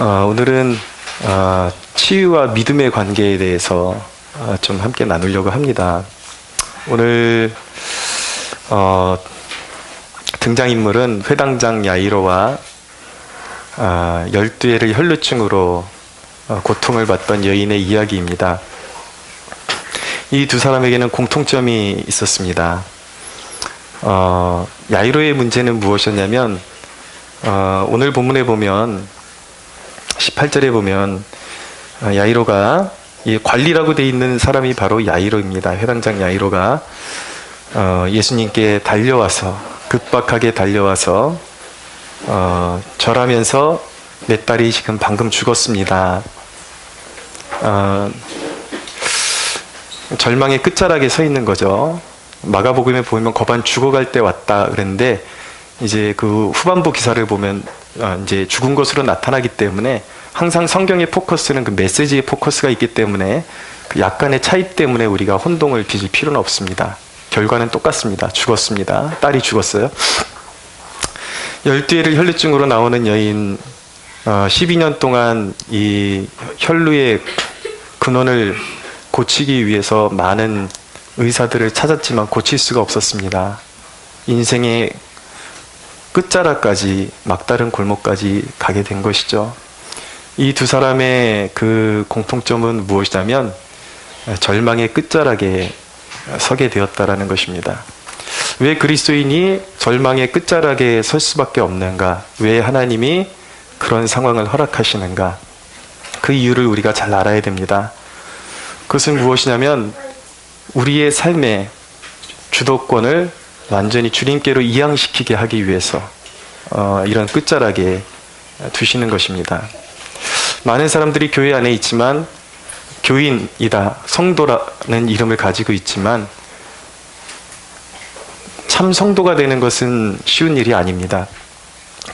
오늘은 치유와 믿음의 관계에 대해서 좀 함께 나누려고 합니다. 오늘 등장인물은 회당장 야이로와 12회를 혈루증으로 고통을 받던 여인의 이야기입니다. 이 두 사람에게는 공통점이 있었습니다. 야이로의 문제는 무엇이었냐면 오늘 본문에 보면 18절에 보면 야이로가 관리라고 되어 있는 사람이 바로 야이로입니다. 회당장 야이로가 예수님께 달려와서 급박하게 달려와서 절하면서 내 딸이 지금 방금 죽었습니다. 절망의 끝자락에 서 있는 거죠. 마가복음에 보면 거반 죽어갈 때 왔다 그랬는데 이제 그 후반부 기사를 보면 이제 죽은 것으로 나타나기 때문에 항상 성경의 포커스는 그 메시지의 포커스가 있기 때문에 그 약간의 차이 때문에 우리가 혼동을 빚을 필요는 없습니다. 결과는 똑같습니다. 죽었습니다. 딸이 죽었어요. 12회를 혈루증으로 나오는 여인, 12년 동안 이 혈루의 근원을 고치기 위해서 많은 의사들을 찾았지만 고칠 수가 없었습니다. 인생의 끝자락까지, 막다른 골목까지 가게 된 것이죠. 이 두 사람의 그 공통점은 무엇이냐면 절망의 끝자락에 서게 되었다라는 것입니다. 왜 그리스도인이 절망의 끝자락에 설 수밖에 없는가? 왜 하나님이 그런 상황을 허락하시는가? 그 이유를 우리가 잘 알아야 됩니다. 그것은 무엇이냐면 우리의 삶의 주도권을 완전히 주님께로 이양시키게 하기 위해서 이런 끝자락에 두시는 것입니다. 많은 사람들이 교회 안에 있지만 교인이다, 성도라는 이름을 가지고 있지만 참 성도가 되는 것은 쉬운 일이 아닙니다.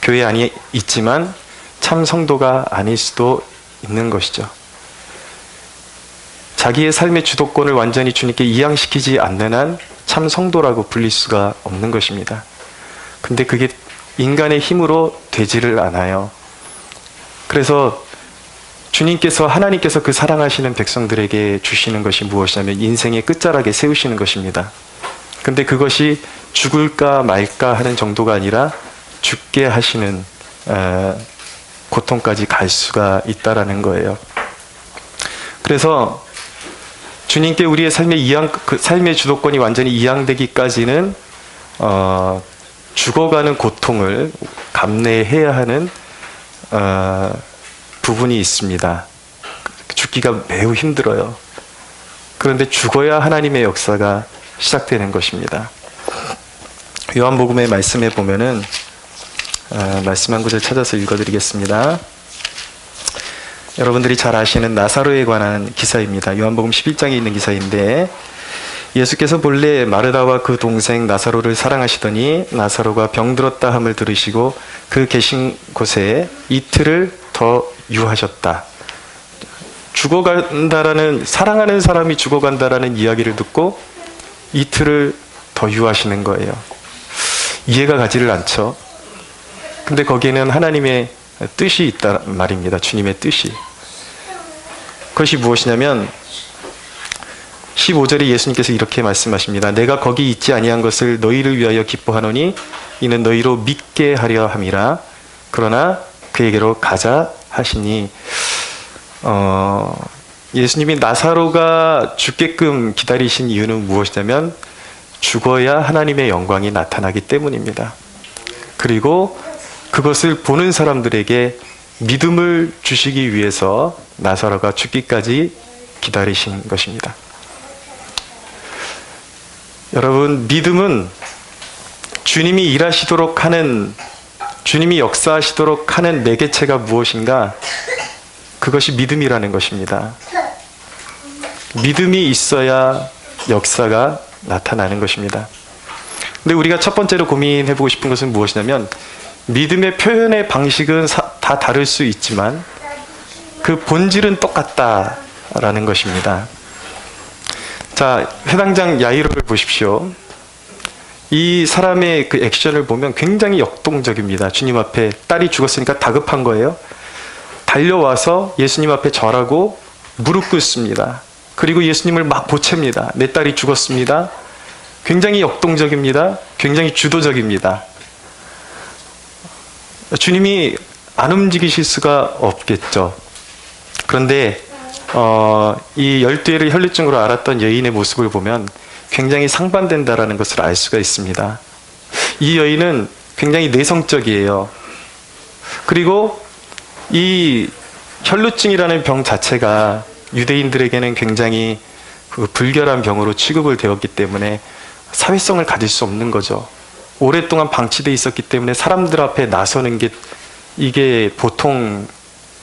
교회 안에 있지만 참 성도가 아닐 수도 있는 것이죠. 자기의 삶의 주도권을 완전히 주님께 이양시키지 않는 한 참 성도라고 불릴 수가 없는 것입니다. 근데 그게 인간의 힘으로 되지를 않아요. 그래서 하나님께서 그 사랑하시는 백성들에게 주시는 것이 무엇이냐면 인생의 끝자락에 세우시는 것입니다. 근데 그것이 죽을까 말까 하는 정도가 아니라 죽게 하시는 고통까지 갈 수가 있다라는 거예요. 그래서 주님께 우리의 삶의 주도권이 완전히 이양되기까지는 죽어가는 고통을 감내해야 하는 부분이 있습니다. 죽기가 매우 힘들어요. 그런데 죽어야 하나님의 역사가 시작되는 것입니다. 요한복음의 말씀에 보면은 말씀 한 구절 찾아서 읽어드리겠습니다. 여러분들이 잘 아시는 나사로에 관한 기사입니다. 요한복음 11장에 있는 기사인데 예수께서 본래 마르다와 그 동생 나사로를 사랑하시더니 나사로가 병들었다 함을 들으시고 그 계신 곳에 이틀을 더 유하셨다. 사랑하는 사람이 죽어간다라는 이야기를 듣고 이틀을 더 유하시는 거예요. 이해가 가지를 않죠. 근데 거기에는 하나님의 뜻이 있단 말입니다. 주님의 뜻이. 그것이 무엇이냐면 15절에 예수님께서 이렇게 말씀하십니다. 내가 거기 있지 아니한 것을 너희를 위하여 기뻐하노니 이는 너희로 믿게 하려 함이라. 그러나 그에게로 가자 하시니 예수님이 나사로가 죽게끔 기다리신 이유는 무엇이냐면 죽어야 하나님의 영광이 나타나기 때문입니다. 그리고 그것을 보는 사람들에게 믿음을 주시기 위해서 나사로가 죽기까지 기다리신 것입니다. 여러분, 믿음은 주님이 주님이 역사하시도록 하는 매개체가 무엇인가? 그것이 믿음이라는 것입니다. 믿음이 있어야 역사가 나타나는 것입니다. 근데 우리가 첫 번째로 고민해보고 싶은 것은 무엇이냐면 믿음의 표현의 방식은 다 다를 수 있지만 그 본질은 똑같다라는 것입니다. 자, 회당장 야이로를 보십시오. 이 사람의 그 액션을 보면 굉장히 역동적입니다. 주님 앞에 딸이 죽었으니까 다급한 거예요. 달려와서 예수님 앞에 절하고 무릎 꿇습니다. 그리고 예수님을 막 보챕니다. 내 딸이 죽었습니다. 굉장히 역동적입니다. 굉장히 주도적입니다. 주님이 안 움직이실 수가 없겠죠. 그런데 이 12회를 혈루증으로 앓았던 여인의 모습을 보면 굉장히 상반된다라는 것을 알 수가 있습니다. 이 여인은 굉장히 내성적이에요. 그리고 이 혈루증이라는 병 자체가 유대인들에게는 굉장히 불결한 병으로 취급을 되었기 때문에 사회성을 가질 수 없는 거죠. 오랫동안 방치되어 있었기 때문에 사람들 앞에 나서는 게 이게 보통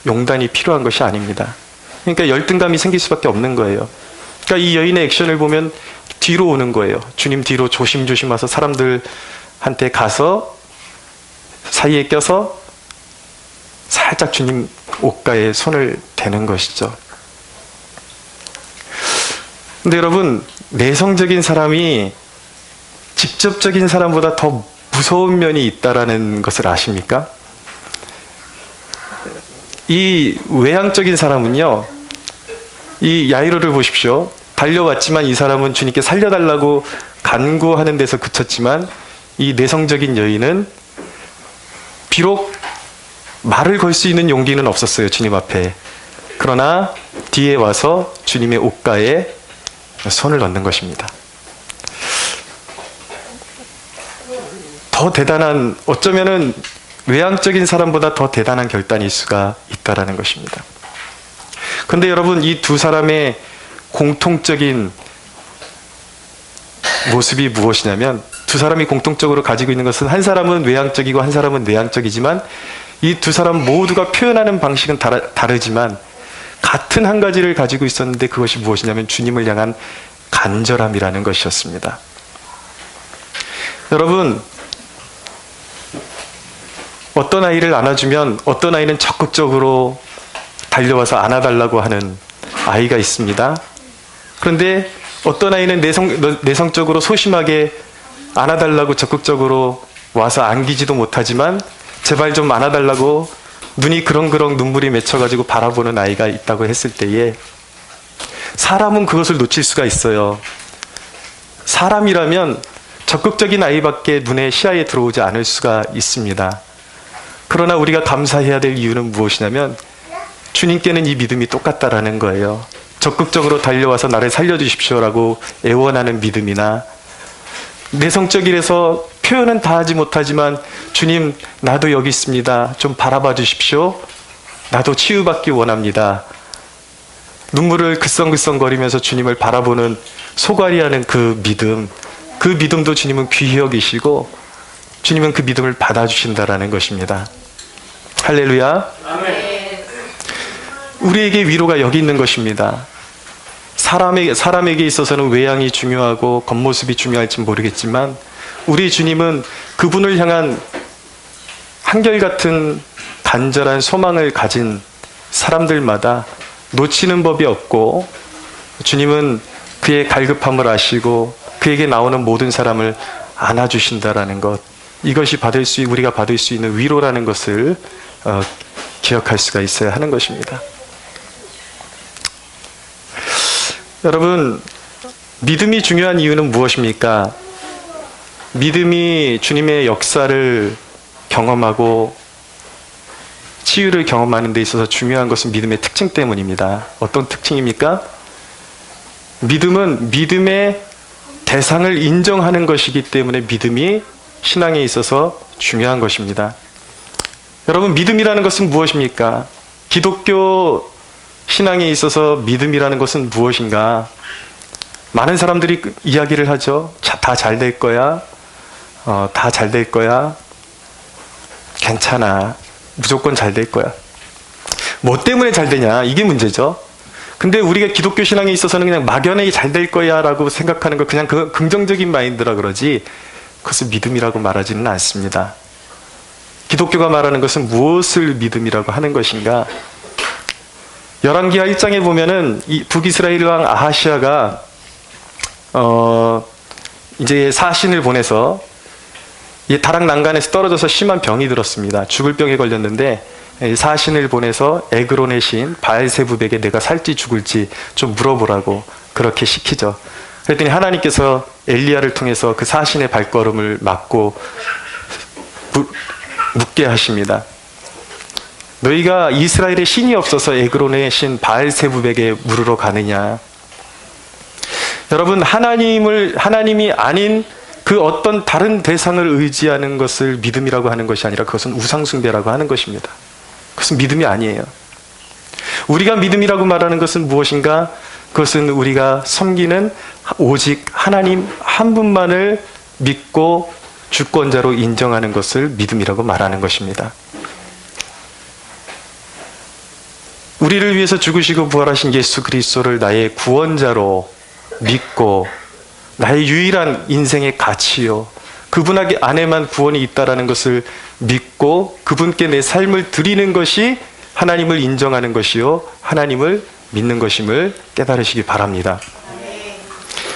용단이 필요한 것이 아닙니다. 그러니까 열등감이 생길 수밖에 없는 거예요. 그러니까 이 여인의 액션을 보면 뒤로 오는 거예요. 주님 뒤로 조심조심 와서 사람들한테 가서 사이에 껴서 살짝 주님 옷가에 손을 대는 것이죠. 근데 여러분, 내성적인 사람이 직접적인 사람보다 더 무서운 면이 있다라는 것을 아십니까? 이 외향적인 사람은요, 이 야이로를 보십시오. 달려왔지만 이 사람은 주님께 살려달라고 간구하는 데서 그쳤지만 이 내성적인 여인은 비록 말을 걸 수 있는 용기는 없었어요, 주님 앞에. 그러나 뒤에 와서 주님의 옷가에 손을 얹는 것입니다. 더 대단한, 어쩌면은 외향적인 사람보다 더 대단한 결단일 수가 있다라는 것입니다. 그런데 여러분, 이 두 사람의 공통적인 모습이 무엇이냐면, 두 사람이 공통적으로 가지고 있는 것은 한 사람은 외향적이고 한 사람은 내향적이지만 이 두 사람 모두가 표현하는 방식은 다르지만 같은 한 가지를 가지고 있었는데 그것이 무엇이냐면 주님을 향한 간절함이라는 것이었습니다. 여러분, 어떤 아이를 안아주면 어떤 아이는 적극적으로 달려와서 안아달라고 하는 아이가 있습니다. 그런데 어떤 아이는 내성적으로 소심하게 안아달라고 적극적으로 와서 안기지도 못하지만 제발 좀 안아달라고 눈이 그렁그렁 눈물이 맺혀가지고 바라보는 아이가 있다고 했을 때에 사람은 그것을 놓칠 수가 있어요. 사람이라면 적극적인 아이밖에 눈에 시야에 들어오지 않을 수가 있습니다. 그러나 우리가 감사해야 될 이유는 무엇이냐면 주님께는 이 믿음이 똑같다라는 거예요. 적극적으로 달려와서 나를 살려주십시오라고 애원하는 믿음이나 내성적이라서 표현은 다 하지 못하지만 주님, 나도 여기 있습니다. 좀 바라봐 주십시오. 나도 치유받기 원합니다. 눈물을 글썽글썽거리면서 주님을 바라보는 소갈이하는 그 믿음, 그 믿음도 주님은 귀히 여기시고 주님은 그 믿음을 받아주신다라는 것입니다. 할렐루야. 아멘. 우리에게 위로가 여기 있는 것입니다. 사람에게 있어서는 외양이 중요하고 겉모습이 중요할지 모르겠지만 우리 주님은 그분을 향한 한결같은 간절한 소망을 가진 사람들마다 놓치는 법이 없고 주님은 그의 갈급함을 아시고 그에게 나오는 모든 사람을 안아주신다라는 것, 이것이 우리가 받을 수 있는 위로라는 것을 기억할 수가 있어야 하는 것입니다. 여러분, 믿음이 중요한 이유는 무엇입니까? 믿음이 주님의 역사를 경험하고 치유를 경험하는 데 있어서 중요한 것은 믿음의 특징 때문입니다. 어떤 특징입니까? 믿음은 믿음의 대상을 인정하는 것이기 때문에 믿음이 신앙에 있어서 중요한 것입니다. 여러분, 믿음이라는 것은 무엇입니까? 기독교 신앙에 있어서 믿음이라는 것은 무엇인가? 많은 사람들이 이야기를 하죠. 다 잘 될 거야. 다 잘 될 거야. 괜찮아. 무조건 잘 될 거야. 뭐 때문에 잘 되냐? 이게 문제죠. 근데 우리가 기독교 신앙에 있어서는 그냥 막연하게 잘 될 거야 라고 생각하는 거, 그냥 그 긍정적인 마인드라 그러지 그것을 믿음이라고 말하지는 않습니다. 기독교가 말하는 것은 무엇을 믿음이라고 하는 것인가? 열왕기하 1장에 보면은 이 북이스라엘 왕 아하시아가 이제 사신을 보내서 다락 난간에서 떨어져서 심한 병이 들었습니다. 죽을 병에 걸렸는데 사신을 보내서 에그론의 신 바알세붑에게 내가 살지 죽을지 좀 물어보라고 그렇게 시키죠. 그랬더니 하나님께서 엘리야를 통해서 그 사신의 발걸음을 막고 묻게 하십니다. 너희가 이스라엘의 신이 없어서 에그론의 신 바알세붑에게 물으러 가느냐? 여러분, 하나님이 아닌 그 어떤 다른 대상을 의지하는 것을 믿음이라고 하는 것이 아니라 그것은 우상숭배라고 하는 것입니다. 그것은 믿음이 아니에요. 우리가 믿음이라고 말하는 것은 무엇인가? 그것은 우리가 섬기는 오직 하나님 한 분만을 믿고 주권자로 인정하는 것을 믿음이라고 말하는 것입니다. 우리를 위해서 죽으시고 부활하신 예수 그리스도를 나의 구원자로 믿고 나의 유일한 인생의 가치요, 그분 안에만 구원이 있다라는 것을 믿고 그분께 내 삶을 드리는 것이 하나님을 인정하는 것이요 하나님을 믿는 것임을 깨달으시기 바랍니다.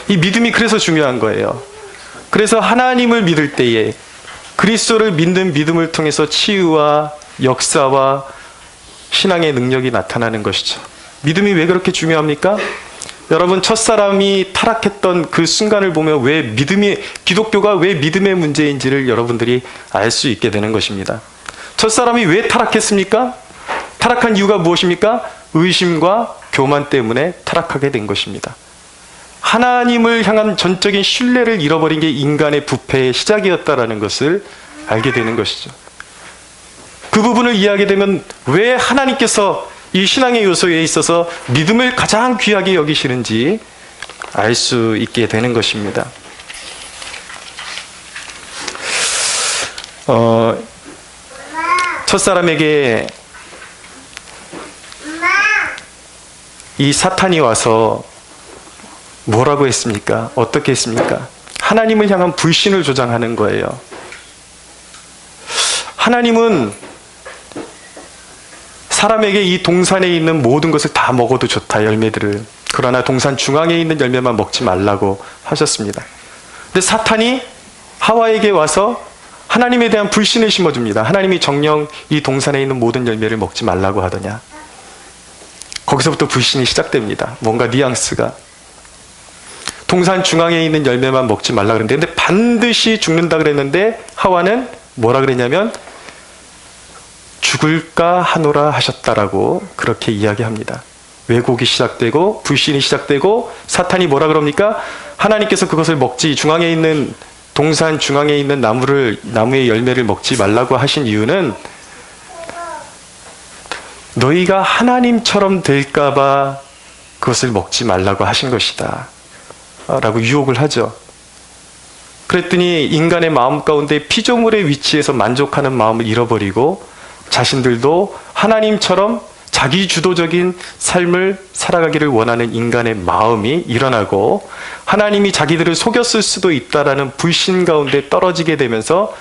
이 믿음이 그래서 중요한 거예요. 그래서 하나님을 믿을 때에 그리스도를 믿는 믿음을 통해서 치유와 역사와 신앙의 능력이 나타나는 것이죠. 믿음이 왜 그렇게 중요합니까? 여러분, 첫사람이 타락했던 그 순간을 보면 기독교가 왜 믿음의 문제인지를 여러분들이 알 수 있게 되는 것입니다. 첫사람이 왜 타락했습니까? 타락한 이유가 무엇입니까? 의심과 교만 때문에 타락하게 된 것입니다. 하나님을 향한 전적인 신뢰를 잃어버린 게 인간의 부패의 시작이었다는 것을 알게 되는 것이죠. 그 부분을 이해하게 되면 왜 하나님께서 이 신앙의 요소에 있어서 믿음을 가장 귀하게 여기시는지 알 수 있게 되는 것입니다. 첫사람에게 이 사탄이 와서 뭐라고 했습니까? 어떻게 했습니까? 하나님을 향한 불신을 조장하는 거예요. 하나님은 사람에게 이 동산에 있는 모든 것을 다 먹어도 좋다, 열매들을. 그러나 동산 중앙에 있는 열매만 먹지 말라고 하셨습니다. 근데 사탄이 하와에게 와서 하나님에 대한 불신을 심어줍니다. 하나님이 정녕 이 동산에 있는 모든 열매를 먹지 말라고 하더냐. 거기서부터 불신이 시작됩니다. 뭔가 뉘앙스가. 동산 중앙에 있는 열매만 먹지 말라 그랬는데, 근데 반드시 죽는다 그랬는데 하와는 뭐라 그랬냐면 죽을까 하노라 하셨다라고 그렇게 이야기합니다. 왜곡이 시작되고 불신이 시작되고 사탄이 뭐라 그럽니까? 하나님께서 그것을 먹지, 중앙에 있는 동산 중앙에 있는 나무의 열매를 먹지 말라고 하신 이유는 너희가 하나님처럼 될까 봐 그것을 먹지 말라고 하신 것이다 라고 유혹을 하죠. 그랬더니 인간의 마음 가운데 피조물의 위치에서 만족하는 마음을 잃어버리고 자신들도 하나님처럼 자기 주도적인 삶을 살아가기를 원하는 인간의 마음이 일어나고 하나님이 자기들을 속였을 수도 있다라는 불신 가운데 떨어지게 되면서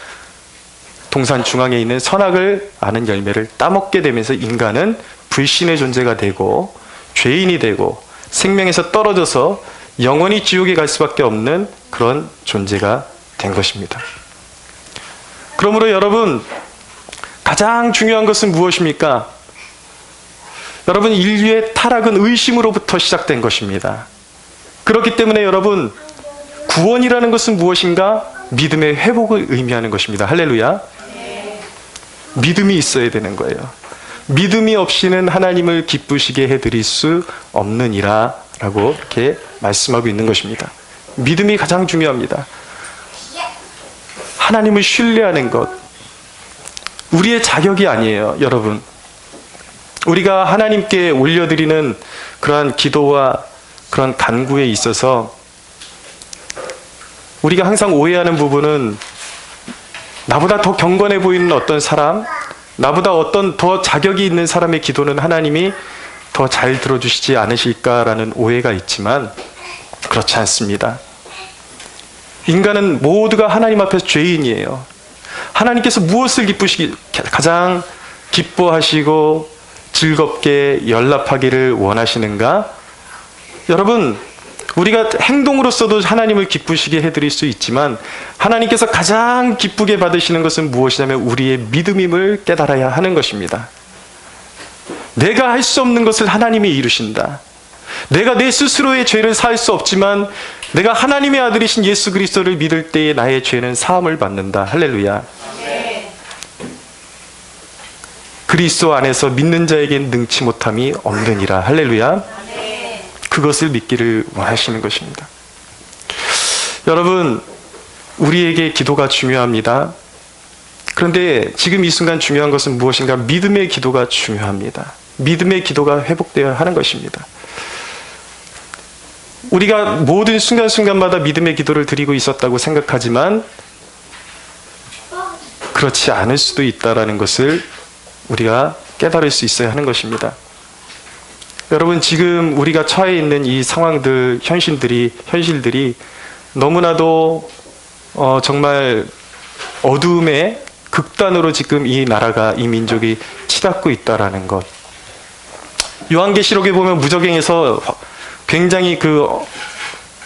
동산 중앙에 있는 선악을 아는 열매를 따먹게 되면서 인간은 불신의 존재가 되고 죄인이 되고 생명에서 떨어져서 영원히 지옥에 갈 수밖에 없는 그런 존재가 된 것입니다. 그러므로 여러분, 가장 중요한 것은 무엇입니까? 여러분, 인류의 타락은 의심으로부터 시작된 것입니다. 그렇기 때문에 여러분, 구원이라는 것은 무엇인가? 믿음의 회복을 의미하는 것입니다. 할렐루야. 믿음이 있어야 되는 거예요. 믿음이 없이는 하나님을 기쁘시게 해드릴 수 없느니라 라고 이렇게 말씀하고 있는 것입니다. 믿음이 가장 중요합니다. 하나님을 신뢰하는 것, 우리의 자격이 아니에요, 여러분. 우리가 하나님께 올려드리는 그러한 기도와 그런 간구에 있어서 우리가 항상 오해하는 부분은 나보다 더 경건해 보이는 어떤 사람, 나보다 어떤 더 자격이 있는 사람의 기도는 하나님이 더 잘 들어주시지 않으실까라는 오해가 있지만 그렇지 않습니다. 인간은 모두가 하나님 앞에서 죄인이에요. 하나님께서 무엇을 가장 기뻐하시고 즐겁게 연락하기를 원하시는가? 여러분, 우리가 행동으로서도 하나님을 기쁘시게 해드릴 수 있지만 하나님께서 가장 기쁘게 받으시는 것은 무엇이냐면 우리의 믿음임을 깨달아야 하는 것입니다. 내가 할 수 없는 것을 하나님이 이루신다. 내가 내 스스로의 죄를 사할 수 없지만 내가 하나님의 아들이신 예수 그리스도를 믿을 때에 나의 죄는 사함을 받는다. 할렐루야. 그리스도 안에서 믿는 자에겐 능치 못함이 없느니라. 할렐루야. 그것을 믿기를 원하시는 것입니다. 여러분, 우리에게 기도가 중요합니다. 그런데 지금 이 순간 중요한 것은 무엇인가? 믿음의 기도가 중요합니다. 믿음의 기도가 회복되어야 하는 것입니다. 우리가 모든 순간순간마다 믿음의 기도를 드리고 있었다고 생각하지만 그렇지 않을 수도 있다는 것을 우리가 깨달을 수 있어야 하는 것입니다. 여러분, 지금 우리가 처해 있는 이 상황들, 현실들이 너무나도 정말 어두움의 극단으로 지금 이 나라가, 이 민족이 치닫고 있다라는 것. 요한계시록에 보면 무저갱에서 굉장히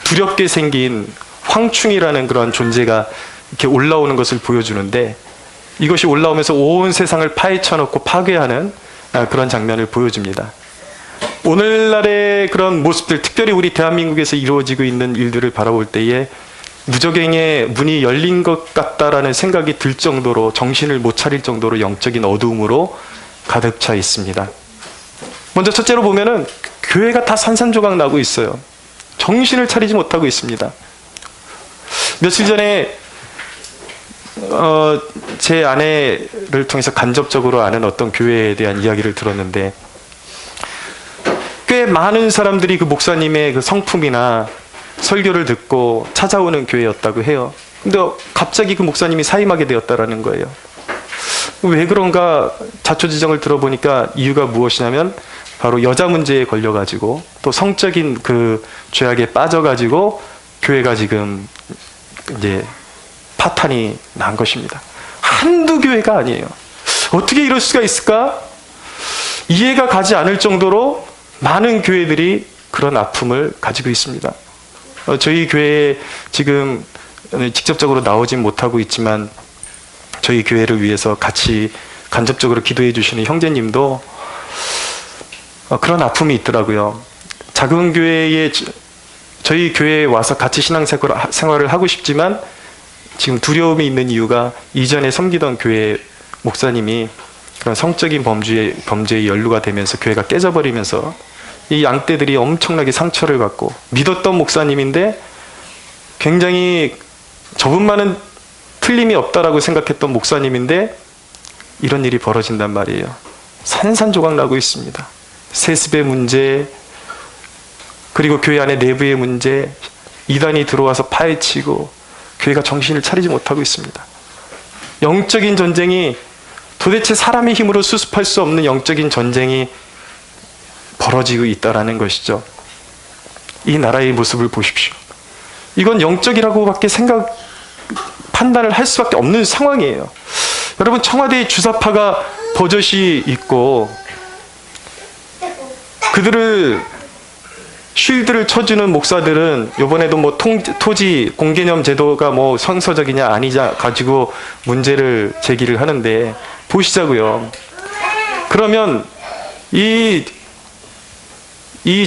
두렵게 생긴 황충이라는 그런 존재가 이렇게 올라오는 것을 보여주는데, 이것이 올라오면서 온 세상을 파헤쳐놓고 파괴하는 그런 장면을 보여줍니다. 오늘날의 그런 모습들, 특별히 우리 대한민국에서 이루어지고 있는 일들을 바라볼 때에 무저갱의 문이 열린 것 같다라는 생각이 들 정도로, 정신을 못 차릴 정도로 영적인 어두움으로 가득 차 있습니다. 먼저 첫째로 보면은 교회가 다 산산조각 나고 있어요. 정신을 차리지 못하고 있습니다. 며칠 전에 제 아내를 통해서 간접적으로 아는 어떤 교회에 대한 이야기를 들었는데, 꽤 많은 사람들이 그 목사님의 그 성품이나 설교를 듣고 찾아오는 교회였다고 해요. 근데 갑자기 그 목사님이 사임하게 되었다라는 거예요. 왜 그런가 자초지정을 들어보니까 이유가 무엇이냐면 바로 여자 문제에 걸려가지고 또 성적인 그 죄악에 빠져가지고 교회가 지금 이제 파탄이 난 것입니다. 한두 교회가 아니에요. 어떻게 이럴 수가 있을까? 이해가 가지 않을 정도로 많은 교회들이 그런 아픔을 가지고 있습니다. 저희 교회에 지금 직접적으로 나오진 못하고 있지만 저희 교회를 위해서 같이 간접적으로 기도해 주시는 형제님도 그런 아픔이 있더라고요. 작은 교회에, 저희 교회에 와서 같이 신앙생활을 하고 싶지만 지금 두려움이 있는 이유가 이전에 섬기던 교회 목사님이 그런 성적인 범죄에 연루가 되면서 교회가 깨져버리면서 이 양떼들이 엄청나게 상처를 받고, 믿었던 목사님인데 굉장히 저분만은 틀림이 없다라고 생각했던 목사님인데 이런 일이 벌어진단 말이에요. 산산조각 나고 있습니다. 세습의 문제, 그리고 교회 안에 내부의 문제, 이단이 들어와서 파헤치고 교회가 정신을 차리지 못하고 있습니다. 영적인 전쟁이, 도대체 사람의 힘으로 수습할 수 없는 영적인 전쟁이 벌어지고 있다라는 것이죠. 이 나라의 모습을 보십시오. 이건 영적이라고밖에 판단을 할 수밖에 없는 상황이에요. 여러분, 청와대에 주사파가 버젓이 있고 그들을 쉴드를 쳐주는 목사들은 이번에도 뭐 토지 공개념 제도가 뭐 성서적이냐 아니냐 가지고 문제를 제기를 하는데, 보시자고요. 그러면 이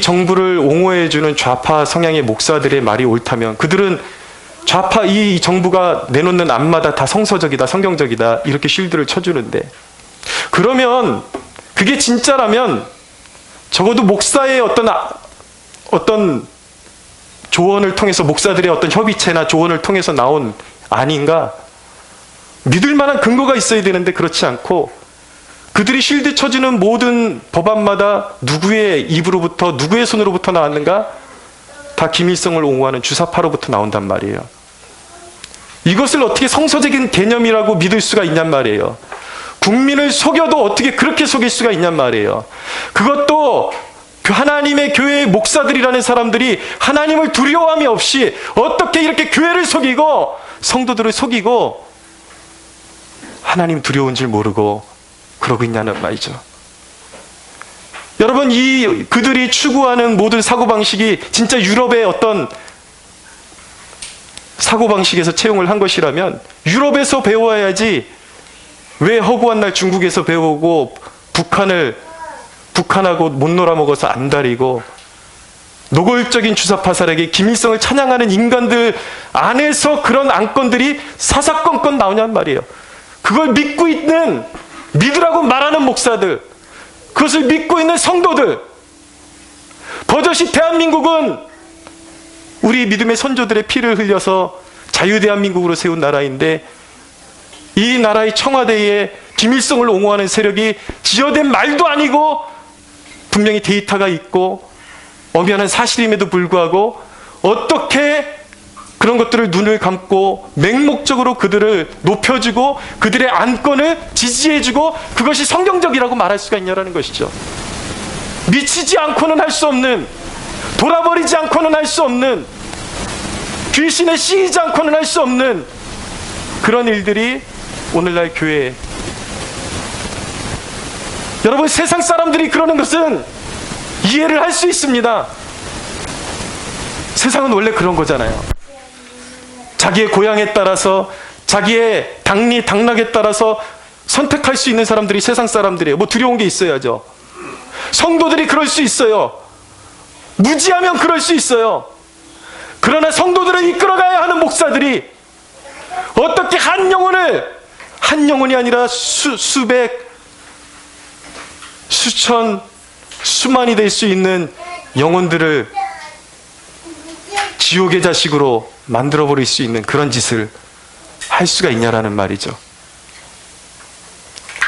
정부를 옹호해주는 좌파 성향의 목사들의 말이 옳다면, 그들은 좌파 이 정부가 내놓는 안마다 다 성서적이다, 성경적이다 이렇게 쉴드를 쳐주는데, 그러면 그게 진짜라면 적어도 목사의 어떤 조언을 통해서, 목사들의 어떤 협의체나 조언을 통해서 나온 아닌가? 믿을 만한 근거가 있어야 되는데 그렇지 않고, 그들이 쉴드 쳐주는 모든 법안마다 누구의 입으로부터, 누구의 손으로부터 나왔는가? 다 김일성을 옹호하는 주사파로부터 나온단 말이에요. 이것을 어떻게 성서적인 개념이라고 믿을 수가 있냔 말이에요. 국민을 속여도 어떻게 그렇게 속일 수가 있냔 말이에요. 그것도 하나님의 교회의 목사들이라는 사람들이 하나님을 두려움이 없이 어떻게 이렇게 교회를 속이고 성도들을 속이고 하나님 두려운 줄 모르고 그러고 있냐는 말이죠. 여러분, 그들이 추구하는 모든 사고방식이 진짜 유럽의 어떤 사고방식에서 채용을 한 것이라면 유럽에서 배워야지 왜 허구한 날 중국에서 배우고 북한을 북한하고 못 놀아먹어서 안달이고 노골적인 주사파살에게 김일성을 찬양하는 인간들 안에서 그런 안건들이 사사건건 나오냔 말이에요. 그걸 믿으라고 말하는 목사들, 그것을 믿고 있는 성도들, 버젓이 대한민국은 우리 믿음의 선조들의 피를 흘려서 자유대한민국으로 세운 나라인데, 이 나라의 청와대에 김일성을 옹호하는 세력이 지어낸 말도 아니고 분명히 데이터가 있고 엄연한 사실임에도 불구하고 어떻게 그런 것들을 눈을 감고 맹목적으로 그들을 높여주고 그들의 안건을 지지해주고 그것이 성경적이라고 말할 수가 있냐라는 것이죠. 미치지 않고는 할 수 없는, 돌아버리지 않고는 할 수 없는, 귀신에 씌이지 않고는 할 수 없는 그런 일들이 오늘날 교회에, 여러분 세상 사람들이 그러는 것은 이해를 할 수 있습니다. 세상은 원래 그런 거잖아요. 자기의 고향에 따라서, 자기의 당락에 따라서 선택할 수 있는 사람들이 세상 사람들이에요. 뭐 두려운 게 있어야죠. 성도들이 그럴 수 있어요. 무지하면 그럴 수 있어요. 그러나 성도들을 이끌어가야 하는 목사들이 어떻게 한 영혼이 아니라 수백, 수천, 수만이 될 수 있는 영혼들을 지옥의 자식으로 만들어버릴 수 있는 그런 짓을 할 수가 있냐라는 말이죠.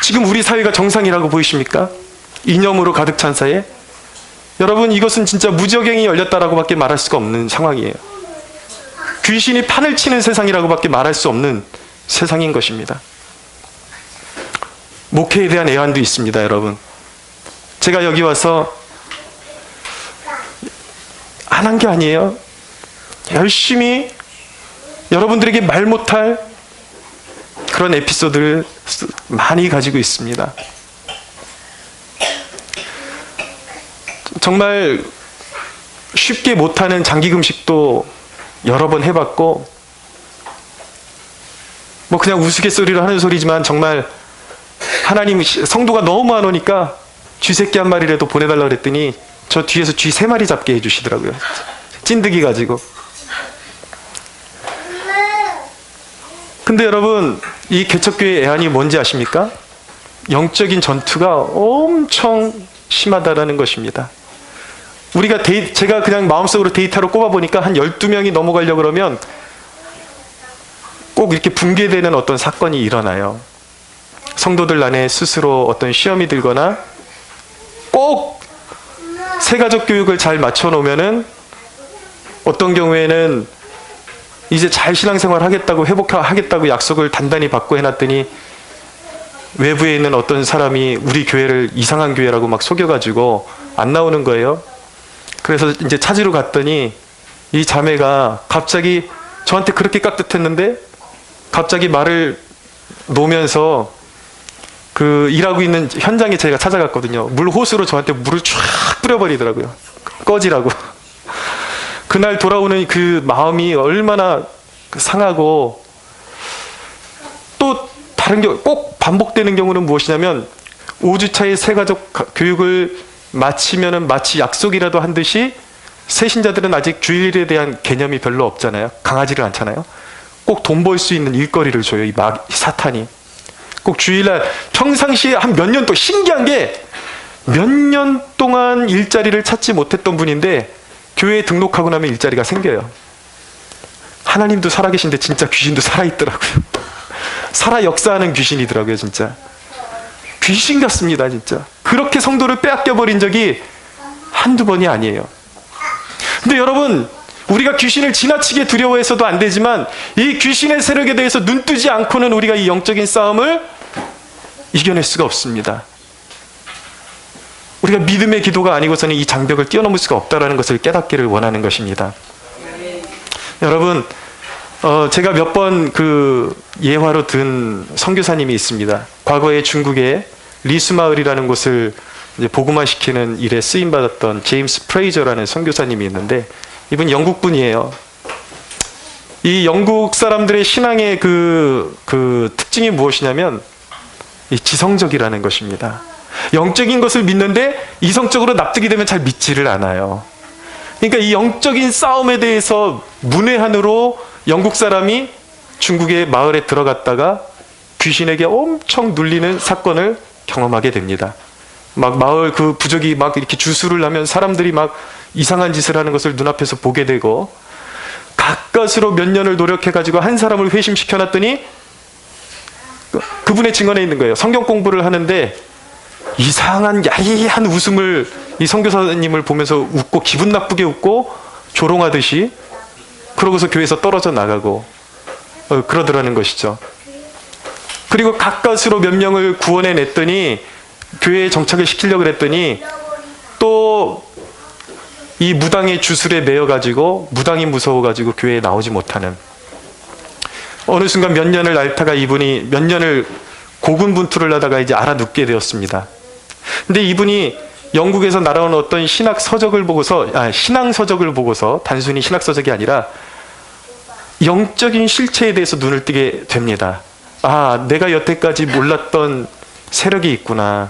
지금 우리 사회가 정상이라고 보이십니까? 이념으로 가득 찬 사회? 여러분, 이것은 진짜 무적행이 열렸다라고 밖에 말할 수가 없는 상황이에요. 귀신이 판을 치는 세상이라고 밖에 말할 수 없는 세상인 것입니다. 목회에 대한 애환도 있습니다, 여러분. 제가 여기 와서 안 한 게 아니에요. 열심히 여러분들에게 말 못할 그런 에피소드를 많이 가지고 있습니다. 정말 쉽게 못하는 장기금식도 여러 번 해봤고, 뭐 그냥 우스갯소리로 하는 소리지만 정말 하나님, 성도가 너무 안 오니까 쥐새끼 한 마리라도 보내달라고 그랬더니 저 뒤에서 쥐 3마리 잡게 해주시더라고요. 찐득이 가지고. 근데 여러분, 이 개척교회의 애환이 뭔지 아십니까? 영적인 전투가 엄청 심하다라는 것입니다. 제가 그냥 마음속으로 데이터로 꼽아보니까 한 12명이 넘어가려고 그러면 꼭 이렇게 붕괴되는 어떤 사건이 일어나요. 성도들 안에 스스로 어떤 시험이 들거나, 꼭 세가족 교육을 잘 맞춰놓으면은 어떤 경우에는 이제 잘 신앙생활 하겠다고, 회복하겠다고 약속을 단단히 받고 해놨더니 외부에 있는 어떤 사람이 우리 교회를 이상한 교회라고 막 속여가지고 안 나오는 거예요. 그래서 이제 찾으러 갔더니 이 자매가 갑자기 저한테 그렇게 깍듯했는데 갑자기 말을 놓으면서 그 일하고 있는 현장에 제가 찾아갔거든요. 물 호스로 저한테 물을 쫙 뿌려버리더라고요. 꺼지라고. 그날 돌아오는 그 마음이 얼마나 상하고, 또 다른 경우, 꼭 반복되는 경우는 무엇이냐면 5주차의 세가족 교육을 마치면은 마치 약속이라도 한 듯이, 새신자들은 아직 주일에 대한 개념이 별로 없잖아요. 강하지를 않잖아요. 꼭 돈 벌 수 있는 일거리를 줘요, 이 사탄이. 꼭 주일날, 평상시에 한 몇 년 동안, 신기한 게 몇 년 동안 일자리를 찾지 못했던 분인데 교회에 등록하고 나면 일자리가 생겨요. 하나님도 살아계신데 진짜 귀신도 살아있더라고요. 살아 역사하는 귀신이더라고요, 진짜. 귀신 같습니다, 진짜. 그렇게 성도를 빼앗겨버린 적이 한두 번이 아니에요. 근데 여러분, 우리가 귀신을 지나치게 두려워해서도 안 되지만 이 귀신의 세력에 대해서 눈뜨지 않고는 우리가 이 영적인 싸움을 이겨낼 수가 없습니다. 우리가 믿음의 기도가 아니고서는 이 장벽을 뛰어넘을 수가 없다는 것을 깨닫기를 원하는 것입니다. 여러분, 제가 몇 번 그 예화로 든 선교사님이 있습니다. 과거에 중국에 리수마을이라는 곳을 이제 복음화시키는 일에 쓰임받았던 제임스 프레이저라는 선교사님이 있는데, 이분 영국 분이에요. 이 영국 사람들의 신앙의 그 특징이 무엇이냐면 이 지성적이라는 것입니다. 영적인 것을 믿는데 이성적으로 납득이 되면 잘 믿지를 않아요. 그러니까 이 영적인 싸움에 대해서 문외한으로 영국 사람이 중국의 마을에 들어갔다가 귀신에게 엄청 눌리는 사건을 경험하게 됩니다. 막 마을 그 부족이 막 이렇게 주술을 하면 사람들이 막 이상한 짓을 하는 것을 눈앞에서 보게 되고, 가까스로 몇 년을 노력해가지고 한 사람을 회심시켜놨더니 그분의 증언에 있는 거예요. 성경 공부를 하는데 이상한 야이한 웃음을 이 선교사님을 보면서 웃고, 기분 나쁘게 웃고 조롱하듯이, 그러고서 교회에서 떨어져 나가고 그러더라는 것이죠. 그리고 가까스로 몇 명을 구원해 냈더니, 교회에 정착을 시키려고 그랬더니 또 이 무당의 주술에 매여가지고 무당이 무서워가지고 교회에 나오지 못하는, 어느 순간 몇 년을 앓다가 이분이 몇 년을 고군분투를 하다가 이제 알아눕게 되었습니다. 근데 이분이 영국에서 날아온 어떤 신앙서적을 보고서, 단순히 신학서적이 아니라 영적인 실체에 대해서 눈을 뜨게 됩니다. 아, 내가 여태까지 몰랐던 세력이 있구나.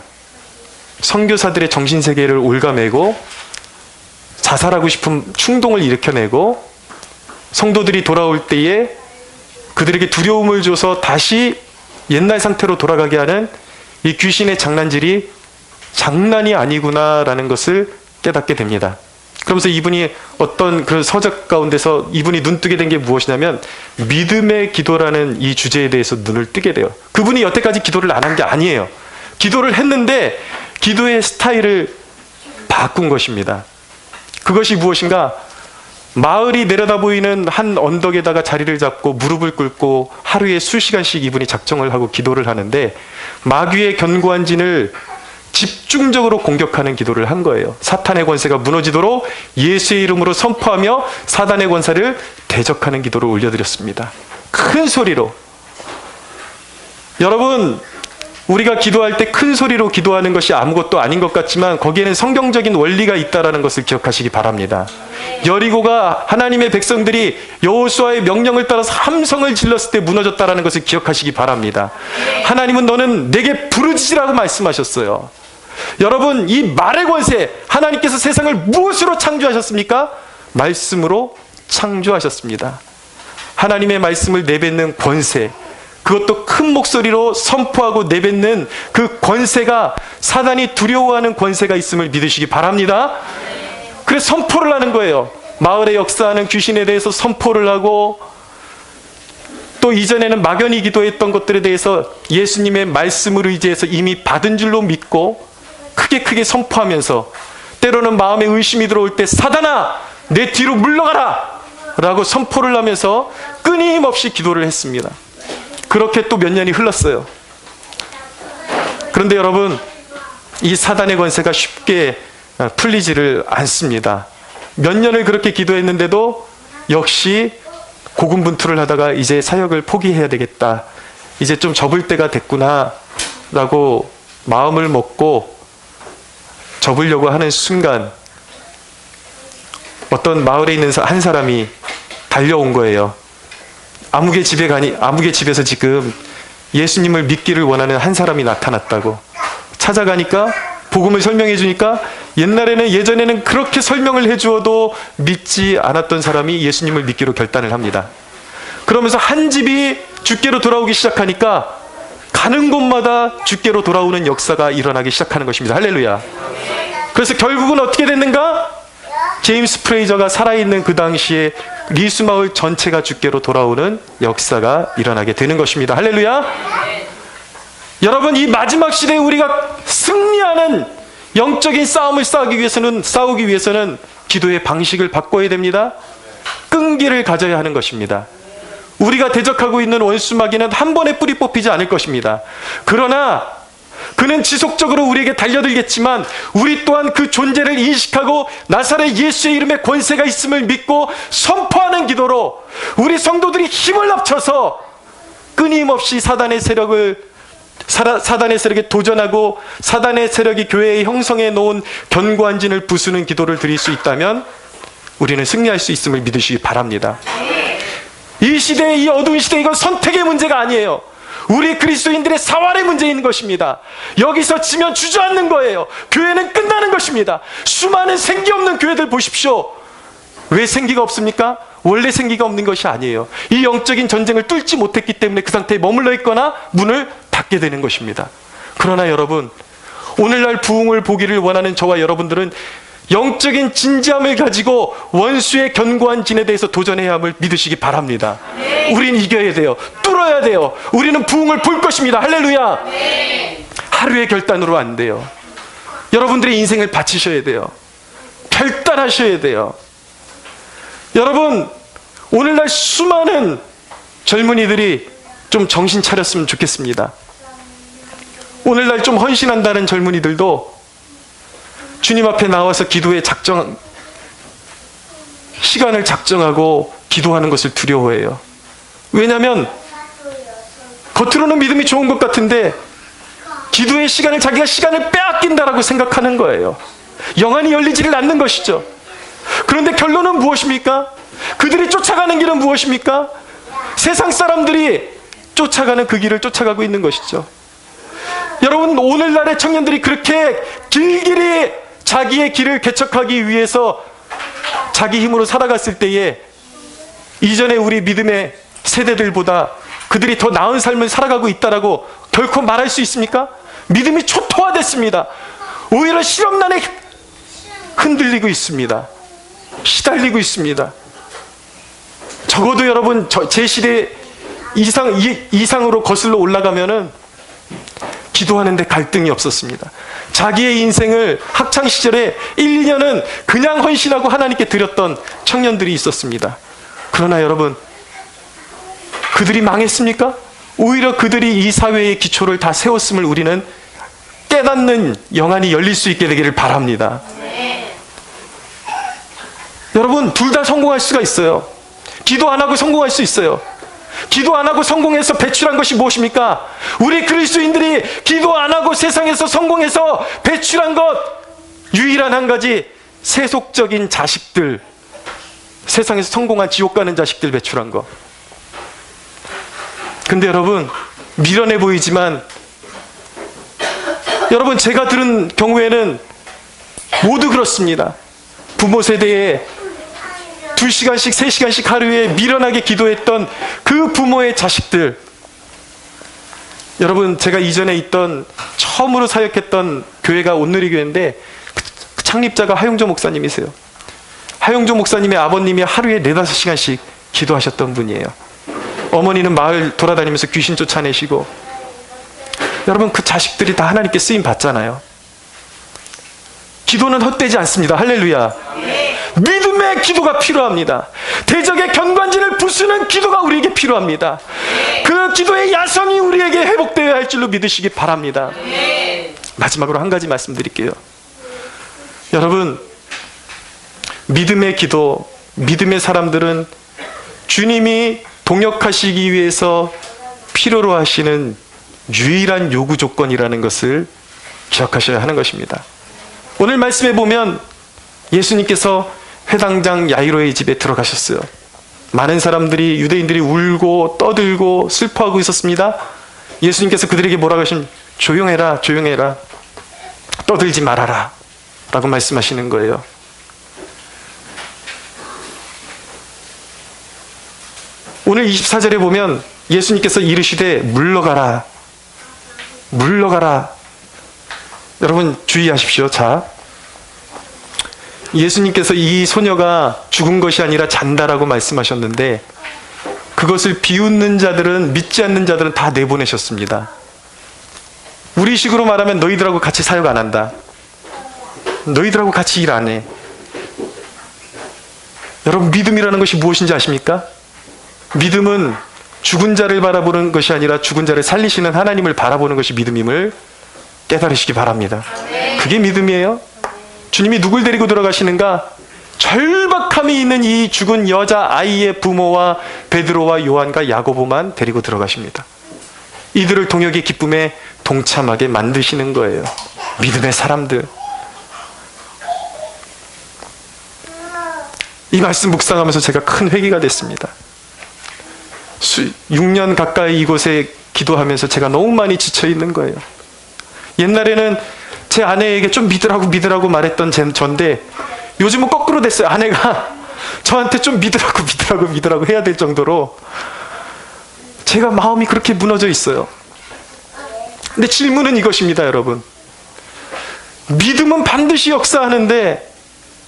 선교사들의 정신세계를 옭아매고 자살하고 싶은 충동을 일으켜내고, 성도들이 돌아올 때에 그들에게 두려움을 줘서 다시 옛날 상태로 돌아가게 하는 이 귀신의 장난질이 장난이 아니구나라는 것을 깨닫게 됩니다. 그러면서 이분이 어떤 그런 서적 가운데서 이분이 눈뜨게 된 게 무엇이냐면, 믿음의 기도라는 이 주제에 대해서 눈을 뜨게 돼요. 그분이 여태까지 기도를 안 한 게 아니에요. 기도를 했는데 기도의 스타일을 바꾼 것입니다. 그것이 무엇인가? 마을이 내려다 보이는 한 언덕에다가 자리를 잡고 무릎을 꿇고 하루에 수시간씩 이분이 작정을 하고 기도를 하는데, 마귀의 견고한 진을 집중적으로 공격하는 기도를 한 거예요. 사탄의 권세가 무너지도록 예수의 이름으로 선포하며 사단의 권세를 대적하는 기도를 올려드렸습니다. 큰 소리로. 여러분, 우리가 기도할 때 큰 소리로 기도하는 것이 아무것도 아닌 것 같지만 거기에는 성경적인 원리가 있다는 것을 기억하시기 바랍니다. 여리고가 하나님의 백성들이 여호수아의 명령을 따라서 함성을 질렀을 때 무너졌다는 것을 기억하시기 바랍니다. 하나님은 너는 내게 부르짖으라고 말씀하셨어요. 여러분, 이 말의 권세, 하나님께서 세상을 무엇으로 창조하셨습니까? 말씀으로 창조하셨습니다. 하나님의 말씀을 내뱉는 권세, 그것도 큰 목소리로 선포하고 내뱉는 그 권세가 사단이 두려워하는 권세가 있음을 믿으시기 바랍니다. 그래서 선포를 하는 거예요. 마을에 역사하는 귀신에 대해서 선포를 하고, 또 이전에는 막연히 기도했던 것들에 대해서 예수님의 말씀을 의지해서 이미 받은 줄로 믿고 크게 선포하면서, 때로는 마음에 의심이 들어올 때 사단아 내 뒤로 물러가라 라고 선포를 하면서 끊임없이 기도를 했습니다. 그렇게 또 몇 년이 흘렀어요. 그런데 여러분, 이 사단의 권세가 쉽게 풀리지를 않습니다. 몇 년을 그렇게 기도했는데도 역시 고군분투를 하다가 이제 사역을 포기해야 되겠다, 이제 좀 접을 때가 됐구나 라고 마음을 먹고 접으려고 하는 순간, 어떤 마을에 있는 한 사람이 달려온 거예요. 아무개 집에서 지금 예수님을 믿기를 원하는 한 사람이 나타났다고. 찾아가니까 복음을 설명해 주니까, 예전에는 그렇게 설명을 해 주어도 믿지 않았던 사람이 예수님을 믿기로 결단을 합니다. 그러면서 한 집이 주께로 돌아오기 시작하니까 가는 곳마다 주께로 돌아오는 역사가 일어나기 시작하는 것입니다. 할렐루야. 그래서 결국은 어떻게 됐는가? 제임스 프레이저가 살아있는 그 당시에 리스마을 전체가 주께로 돌아오는 역사가 일어나게 되는 것입니다. 할렐루야. 여러분, 이 마지막 시대에 우리가 승리하는 영적인 싸움을 싸우기 위해서는 기도의 방식을 바꿔야 됩니다. 끈기를 가져야 하는 것입니다. 우리가 대적하고 있는 원수 마귀는 한 번에 뿌리 뽑히지 않을 것입니다. 그러나 그는 지속적으로 우리에게 달려들겠지만, 우리 또한 그 존재를 인식하고 나사렛 예수의 이름에 권세가 있음을 믿고 선포하는 기도로 우리 성도들이 힘을 합쳐서 끊임없이 사단의 세력에 도전하고, 사단의 세력이 교회에 형성해 놓은 견고한 진을 부수는 기도를 드릴 수 있다면 우리는 승리할 수 있음을 믿으시기 바랍니다. 이 시대의, 이 어두운 시대, 이건 선택의 문제가 아니에요. 우리 그리스도인들의 사활의 문제인 것입니다. 여기서 지면 주저앉는 거예요. 교회는 끝나는 것입니다. 수많은 생기 없는 교회들 보십시오. 왜 생기가 없습니까? 원래 생기가 없는 것이 아니에요. 이 영적인 전쟁을 뚫지 못했기 때문에 그 상태에 머물러 있거나 문을 닫게 되는 것입니다. 그러나 여러분, 오늘날 부흥을 보기를 원하는 저와 여러분들은 영적인 진지함을 가지고 원수의 견고한 진에 대해서 도전해야 함을 믿으시기 바랍니다. 우린 이겨야 돼요. 뚫어야 돼요. 우리는 부흥을 볼 것입니다. 할렐루야. 하루의 결단으로 안 돼요. 여러분들의 인생을 바치셔야 돼요. 결단하셔야 돼요. 여러분, 오늘날 수많은 젊은이들이 좀 정신 차렸으면 좋겠습니다. 오늘날 좀 헌신한다는 젊은이들도 주님 앞에 나와서 기도에 시간을 작정하고 기도하는 것을 두려워해요. 왜냐하면 겉으로는 믿음이 좋은 것 같은데 기도의 시간을 자기가 시간을 빼앗긴다라고 생각하는 거예요. 영안이 열리지를 않는 것이죠. 그런데 결론은 무엇입니까? 그들이 쫓아가는 길은 무엇입니까? 세상 사람들이 쫓아가는 그 길을 쫓아가고 있는 것이죠. 여러분, 오늘날의 청년들이 그렇게 길길이 자기의 길을 개척하기 위해서 자기 힘으로 살아갔을 때에 이전에 우리 믿음의 세대들보다 그들이 더 나은 삶을 살아가고 있다라고 결코 말할 수 있습니까? 믿음이 초토화됐습니다. 오히려 실험난에 흔들리고 있습니다. 시달리고 있습니다. 적어도 여러분, 제 시대 이상으로 거슬러 올라가면은 기도하는데 갈등이 없었습니다. 자기의 인생을 학창시절에 1, 2년은 그냥 헌신하고 하나님께 드렸던 청년들이 있었습니다. 그러나 여러분, 그들이 망했습니까? 오히려 그들이 이 사회의 기초를 다 세웠음을 우리는 깨닫는 영안이 열릴 수 있게 되기를 바랍니다. 여러분, 둘 다 성공할 수가 있어요. 기도 안 하고 성공할 수 있어요. 기도 안 하고 성공해서 배출한 것이 무엇입니까? 우리 그리스도인들이 기도 안 하고 세상에서 성공해서 배출한 것, 유일한 한 가지, 세속적인 자식들, 세상에서 성공한 지옥 가는 자식들 배출한 것. 근데 여러분, 미련해 보이지만 여러분, 제가 들은 경우에는 모두 그렇습니다. 부모 세대에 2시간씩 3시간씩 하루에 미련하게 기도했던 그 부모의 자식들. 여러분, 제가 이전에 있던 처음으로 사역했던 교회가 온누리교회인데 그 창립자가 하용조 목사님이세요. 하용조 목사님의 아버님이 하루에 4-5시간씩 기도하셨던 분이에요. 어머니는 마을 돌아다니면서 귀신 쫓아내시고. 여러분, 그 자식들이 다 하나님께 쓰임 받잖아요. 기도는 헛되지 않습니다. 할렐루야. 믿음의 기도가 필요합니다. 대적의 견관진을 부수는 기도가 우리에게 필요합니다. 그 기도의 야성이 우리에게 회복되어야 할 줄로 믿으시기 바랍니다. 마지막으로 한 가지 말씀드릴게요. 여러분, 믿음의 기도, 믿음의 사람들은 주님이 동역하시기 위해서 필요로 하시는 유일한 요구 조건이라는 것을 기억하셔야 하는 것입니다. 오늘 말씀에 보면 예수님께서 회당장 야이로의 집에 들어가셨어요. 많은 사람들이, 유대인들이 울고 떠들고 슬퍼하고 있었습니다. 예수님께서 그들에게 뭐라고 하시면, 조용해라, 조용해라, 떠들지 말아라 라고 말씀하시는 거예요. 오늘 24절에 보면 예수님께서 이르시되 물러가라, 물러가라. 여러분 주의하십시오. 자, 예수님께서 이 소녀가 죽은 것이 아니라 잔다라고 말씀하셨는데 그것을 비웃는 자들은, 믿지 않는 자들은 다 내보내셨습니다. 우리식으로 말하면 너희들하고 같이 사역 안 한다, 너희들하고 같이 일 안 해. 여러분, 믿음이라는 것이 무엇인지 아십니까? 믿음은 죽은 자를 바라보는 것이 아니라 죽은 자를 살리시는 하나님을 바라보는 것이 믿음임을 깨달으시기 바랍니다. 그게 믿음이에요. 주님이 누굴 데리고 들어가시는가? 절박함이 있는 이 죽은 여자 아이의 부모와 베드로와 요한과 야고보만 데리고 들어가십니다. 이들을 동역의 기쁨에 동참하게 만드시는 거예요. 믿음의 사람들. 이 말씀 묵상하면서 제가 큰 회개가 됐습니다. 6년 가까이 이곳에 기도하면서 제가 너무 많이 지쳐 있는 거예요. 옛날에는 제 아내에게 좀 믿으라고 말했던 전데 요즘은 거꾸로 됐어요. 아내가 저한테 좀 믿으라고 해야 될 정도로 제가 마음이 그렇게 무너져 있어요. 근데 질문은 이것입니다, 여러분. 믿음은 반드시 역사하는데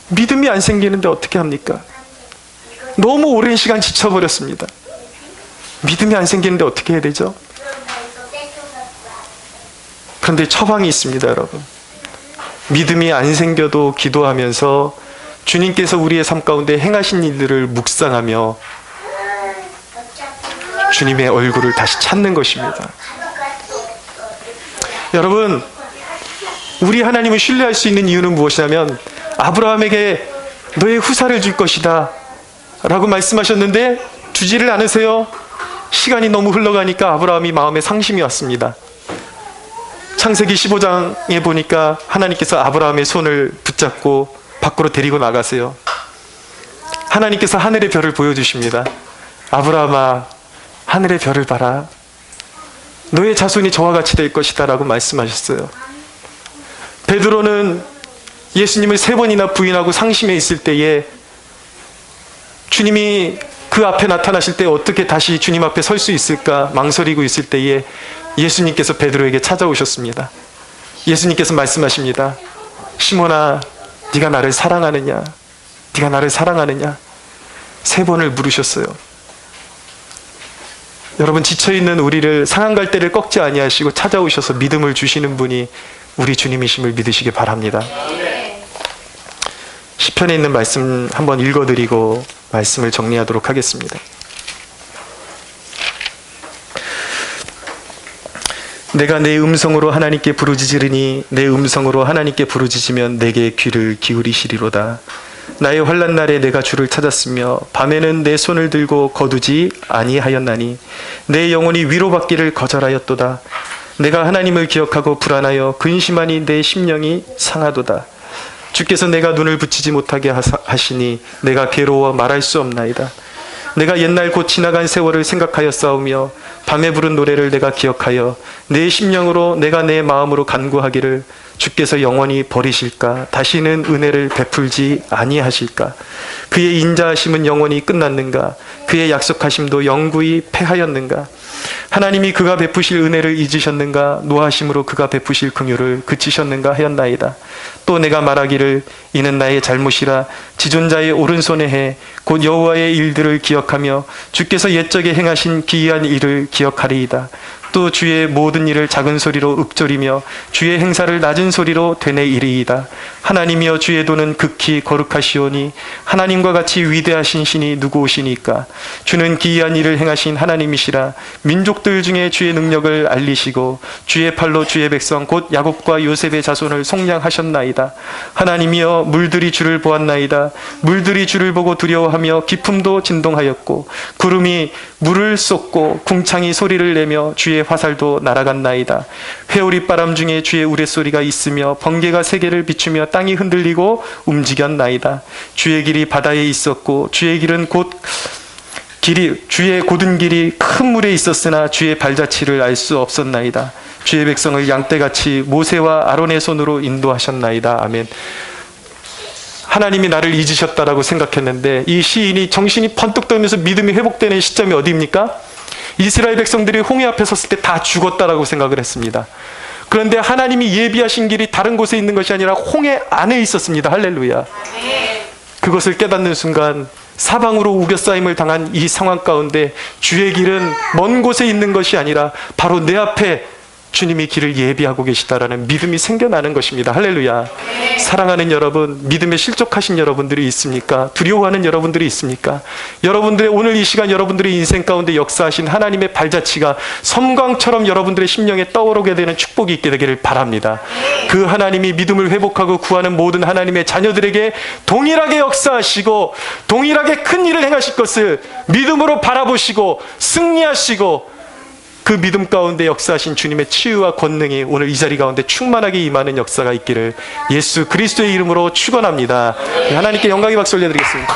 믿음이 안 생기는데 어떻게 합니까? 너무 오랜 시간 지쳐버렸습니다. 믿음이 안 생기는데 어떻게 해야 되죠? 그런데 처방이 있습니다, 여러분. 믿음이 안 생겨도 기도하면서 주님께서 우리의 삶 가운데 행하신 일들을 묵상하며 주님의 얼굴을 다시 찾는 것입니다. 여러분, 우리 하나님을 신뢰할 수 있는 이유는 무엇이냐면 아브라함에게 너의 후사를 줄 것이다 라고 말씀하셨는데 주지를 않으세요. 시간이 너무 흘러가니까 아브라함이 마음에 상심이 왔습니다. 창세기 15장에 보니까 하나님께서 아브라함의 손을 붙잡고 밖으로 데리고 나가세요. 하나님께서 하늘의 별을 보여주십니다. 아브라함아, 하늘의 별을 봐라. 너의 자손이 저와 같이 될 것이다 라고 말씀하셨어요. 베드로는 예수님을 3번이나 부인하고 상심해 있을 때에 주님이 그 앞에 나타나실 때 어떻게 다시 주님 앞에 설 수 있을까 망설이고 있을 때에 예수님께서 베드로에게 찾아오셨습니다. 예수님께서 말씀하십니다. 시몬아, 네가 나를 사랑하느냐? 네가 나를 사랑하느냐? 3번을 물으셨어요. 여러분, 지쳐있는 우리를 상한 갈대를 꺾지 아니하시고 찾아오셔서 믿음을 주시는 분이 우리 주님이심을 믿으시기 바랍니다. 시편에 있는 말씀 한번 읽어드리고 말씀을 정리하도록 하겠습니다. 내가 내 음성으로 하나님께 부르짖으리니 내 음성으로 하나님께 부르짖으면 내게 귀를 기울이시리로다. 나의 환난 날에 내가 주를 찾았으며 밤에는 내 손을 들고 거두지 아니하였나니 내 영혼이 위로받기를 거절하였도다. 내가 하나님을 기억하고 불안하여 근심하니 내 심령이 상하도다. 주께서 내가 눈을 붙이지 못하게 하시니 내가 괴로워 말할 수 없나이다. 내가 옛날 곧 지나간 세월을 생각하여 싸우며 밤에 부른 노래를 내가 기억하여 내 심령으로 내가 내 마음으로 간구하기를 주께서 영원히 버리실까? 다시는 은혜를 베풀지 아니하실까? 그의 인자하심은 영원히 끝났는가? 그의 약속하심도 영구히 패하였는가? 하나님이 그가 베푸실 은혜를 잊으셨는가? 노하심으로 그가 베푸실 긍휼을 그치셨는가 하였나이다. 또 내가 말하기를 이는 나의 잘못이라 지존자의 오른손에 해 곧 여호와의 일들을 기억하며 주께서 옛적에 행하신 기이한 일을 기억하리이다. 또 주의 모든 일을 작은 소리로 읊조리며 주의 행사를 낮은 소리로 되뇌이리이다. 하나님이여 주의 도는 극히 거룩하시오니 하나님과 같이 위대하신 신이 누구오시니까? 주는 기이한 일을 행하신 하나님이시라. 민족들 중에 주의 능력을 알리시고 주의 팔로 주의 백성 곧 야곱과 요셉의 자손을 속량하셨나이다. 하나님이여 물들이 주를 보았나이다. 물들이 주를 보고 두려워하며 깊음도 진동하였고 구름이 물을 쏟고 궁창이 소리를 내며 주의 화살도 날아갔나이다. 회오리 바람 중에 주의 우레소리가 있으며 번개가 세계를 비추며 땅이 흔들리고 움직였나이다. 주의 길이 바다에 있었고 주의 곧은 길이 큰 물에 있었으나 주의 발자취를 알 수 없었나이다. 주의 백성을 양떼같이 모세와 아론의 손으로 인도하셨나이다. 아멘. 하나님이 나를 잊으셨다라고 생각했는데 이 시인이 정신이 번뜩 들면서 믿음이 회복되는 시점이 어디입니까? 이스라엘 백성들이 홍해 앞에 섰을 때 다 죽었다라고 생각을 했습니다. 그런데 하나님이 예비하신 길이 다른 곳에 있는 것이 아니라 홍해 안에 있었습니다. 할렐루야. 그것을 깨닫는 순간 사방으로 우겨싸임을 당한 이 상황 가운데 주의 길은 먼 곳에 있는 것이 아니라 바로 내 앞에 주님이 길을 예비하고 계시다라는 믿음이 생겨나는 것입니다. 할렐루야. 사랑하는 여러분, 믿음에 실족하신 여러분들이 있습니까? 두려워하는 여러분들이 있습니까? 여러분들의 오늘 이 시간 여러분들의 인생 가운데 역사하신 하나님의 발자취가 섬광처럼 여러분들의 심령에 떠오르게 되는 축복이 있게 되기를 바랍니다. 그 하나님이 믿음을 회복하고 구하는 모든 하나님의 자녀들에게 동일하게 역사하시고 동일하게 큰 일을 행하실 것을 믿음으로 바라보시고 승리하시고 그 믿음 가운데 역사하신 주님의 치유와 권능이 오늘 이 자리 가운데 충만하게 임하는 역사가 있기를 예수 그리스도의 이름으로 축원합니다. 하나님께 영광의 박수 올려드리겠습니다.